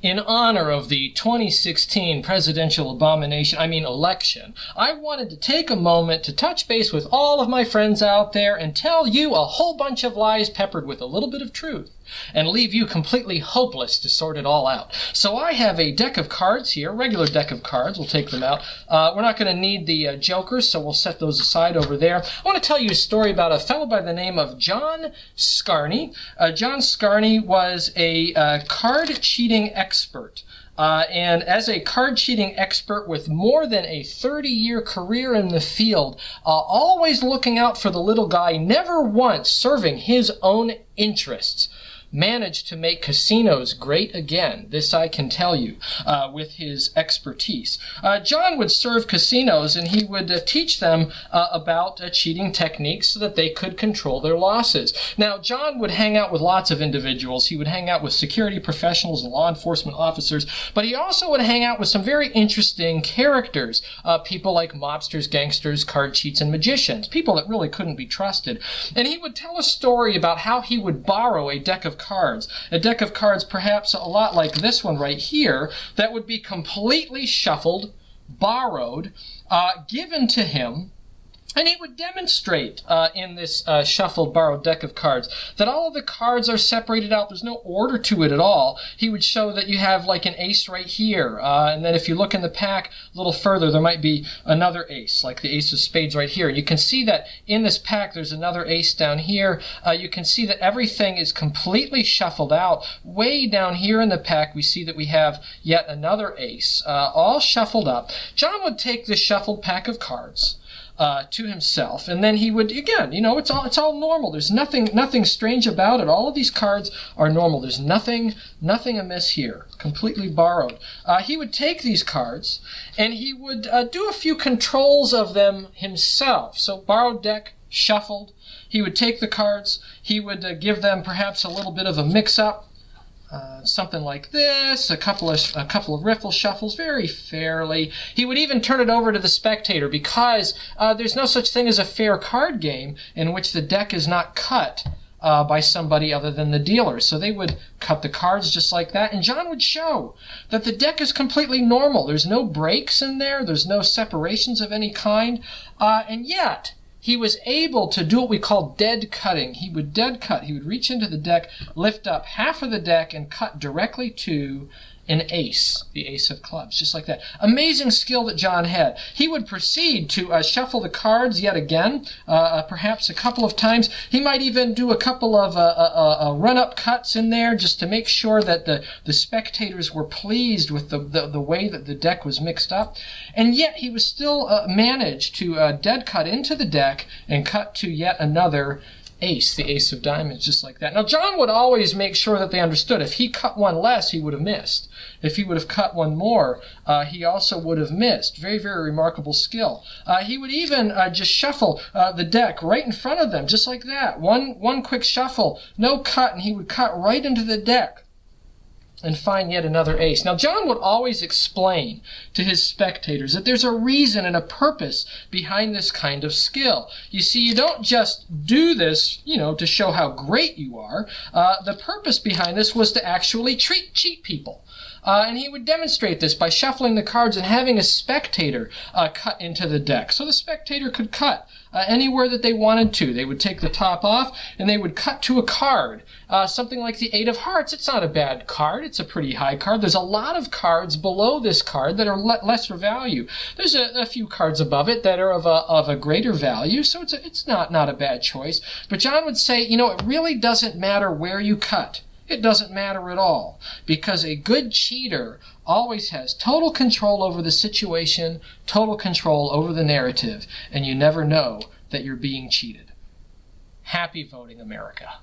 In honor of the 2016 presidential election, I wanted to take a moment to touch base with all of my friends out there and tell you a whole bunch of lies peppered with a little bit of truth, and leave you completely hopeless to sort it all out. So I have a deck of cards here, a regular deck of cards. We'll take them out. We're not going to need the jokers, so we'll set those aside over there. I want to tell you a story about a fellow by the name of John Scarne. John Scarne was a card cheating expert. And as a card cheating expert with more than a 30-year career in the field, always looking out for the little guy, never once serving his own interests, managed to make casinos great again. This I can tell you with his expertise. John would serve casinos, and he would teach them about cheating techniques so that they could control their losses. Now, John would hang out with lots of individuals. He would hang out with security professionals and law enforcement officers, but he also would hang out with some very interesting characters, people like mobsters, gangsters, card cheats, and magicians, people that really couldn't be trusted. And he would tell a story about how he would borrow a deck of cards. A deck of cards perhaps a lot like this one right here that would be completely shuffled, borrowed, given to him, and he would demonstrate in this shuffled, borrowed deck of cards that all of the cards are separated out. There's no order to it at all. He would show that you have like an ace right here, and then if you look in the pack a little further, there might be another ace, like the ace of spades right here. You can see that in this pack there's another ace down here. You can see that everything is completely shuffled out. Way down here in the pack we see that we have yet another ace, all shuffled up. John would take this shuffled pack of cards to himself, and then he would, again, it's all normal. There's nothing strange about it. All of these cards are normal. There's nothing amiss here. Completely borrowed. He would take these cards and he would do a few controls of them himself. So borrowed deck, shuffled. He would take the cards. He would give them perhaps a little bit of a mix-up. Something like this, a couple of riffle shuffles, very fairly. He would even turn it over to the spectator because there's no such thing as a fair card game in which the deck is not cut by somebody other than the dealer. So they would cut the cards just like that, and John would show that the deck is completely normal. There's no breaks in there. There's no separations of any kind, and yet he was able to do what we call dead cutting. He would dead cut. He would reach into the deck, lift up half of the deck, and cut directly to an ace, the ace of clubs, just like that. Amazing skill that John had. He would proceed to shuffle the cards yet again, perhaps a couple of times. He might even do a couple of run-up cuts in there just to make sure that the spectators were pleased with the way that the deck was mixed up. And yet he was still managed to dead cut into the deck and cut to yet another ace, the ace of diamonds, just like that. Now, John would always make sure that they understood. If he cut one less, he would have missed. If he would have cut one more, he also would have missed. Very, very remarkable skill. He would even just shuffle the deck right in front of them, just like that. One quick shuffle, no cut, and he would cut right into the deck and find yet another ace. Now, John would always explain to his spectators that there's a reason and a purpose behind this kind of skill. You see, you don't just do this, to show how great you are. The purpose behind this was to actually cheat people. And he would demonstrate this by shuffling the cards and having a spectator cut into the deck. So the spectator could cut anywhere that they wanted to. They would take the top off and they would cut to a card. Something like the Eight of Hearts. It's not a bad card. It's a pretty high card. There's a lot of cards below this card that are lesser value. There's a few cards above it that are of a greater value, so it's not a bad choice. But John would say, it really doesn't matter where you cut. It doesn't matter at all, because a good cheater always has total control over the situation, total control over the narrative, and you never know that you're being cheated. Happy voting, America.